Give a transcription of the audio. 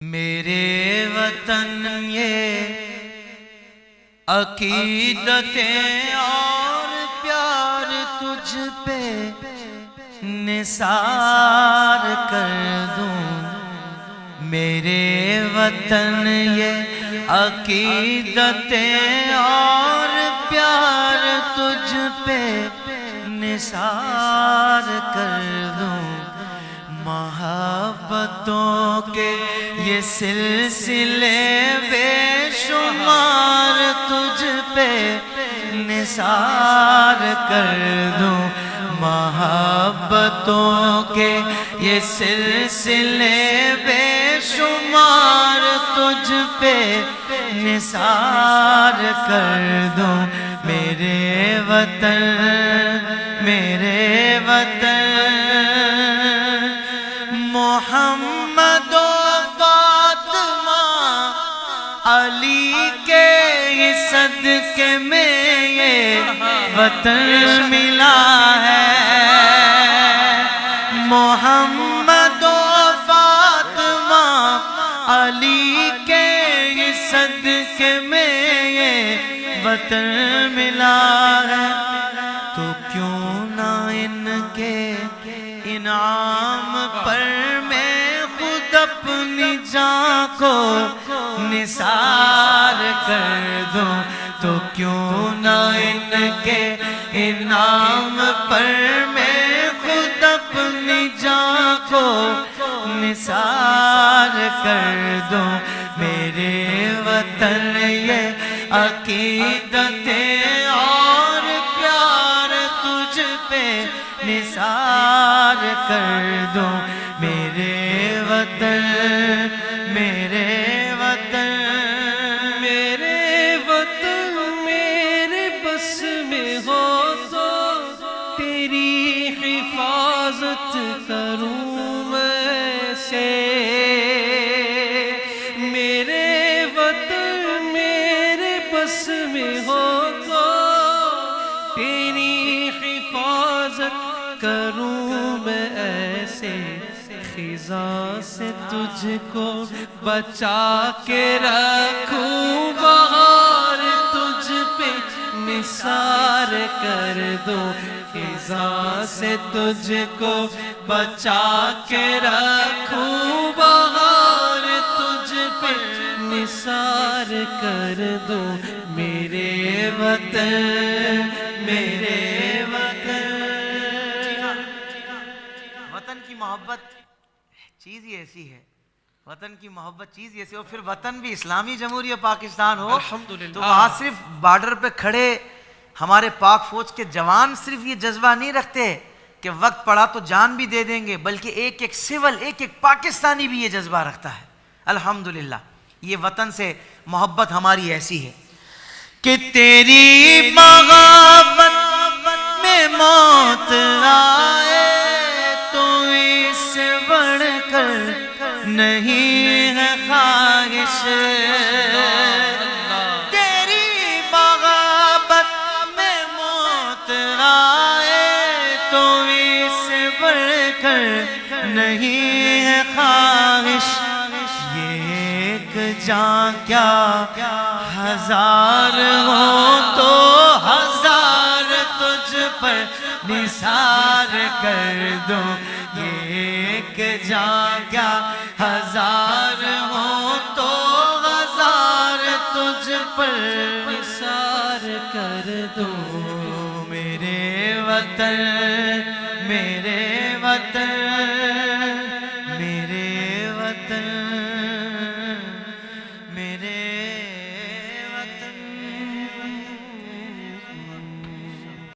میرے وطن یہ عقیدتیں اور پیار تجھ پہ نثار کر دوں. میرے وطن یہ عقیدتیں اور پیار تجھ پہ نثار کر دوں. محبتوں کے یہ سلسلے بے شمار تجھ پہ نثار کر دوں. محبتوں کے یہ سلسلے بے شمار تجھ پہ نثار کر دوں. میرے وطن میرے وطن محمد و فاطمہ علی کے صدقے میں یہ وطن ملا ہے. محمد و فاطمہ علی کے صدقے میں یہ وطن ملا ہے. تو کیوں نہ ان کے انعام پر میں خود اپنی جان کو نثار کر دوں. تو کیوں نہ ان کے انعام پر میں خود اپنی جان کو نثار کر دوں. میرے وطن یہ عقیدتیں اور پیار تجھ پہ نثار کر دوں. میرے وطن میرے وطن میرے وطن میرے بس میں ہو تو تیری حفاظت کروں میں سے. میرے وطن میرے بس میں ہو تو تیری حفاظت کروں میں ایسے. خزاں سے تجھ کو بچا کے رکھوں بہار تجھ پہ نثار کر دوں. خزاں سے تجھ کو بچا کے رکھوں بہار تجھ پہ نثار کر دوں. میرے وطن میرے وطن. وطن کی محبت چیز ہی ایسی ہے. وطن کی محبت چیز ہی ایسی. اور پھر وطن بھی اسلامی جمہوریہ پاکستان ہو تو وہاں صرف بارڈر پہ کھڑے ہمارے پاک فوج کے جوان صرف یہ جذبہ نہیں رکھتے کہ وقت پڑا تو جان بھی دے دیں گے، بلکہ ایک ایک سول ایک ایک پاکستانی بھی یہ جذبہ رکھتا ہے. الحمدللہ یہ وطن سے محبت ہماری ایسی ہے کہ تیری محبت میں موت آئے تو اس سے بڑھ کر نہیں ہے خواہش. تیری محبت میں موت آئے تو اس سے بڑھ کر نہیں ہے خواہش. یہ ایک جان کیا ہزار ہو تو ہزار تجھ پر نثار کر دوں. یہ ایک جان کیا ہزار ہو تو ہزار تجھ پر نثار کر دوں. میرے وطن میرے وطن میرے وطن میرے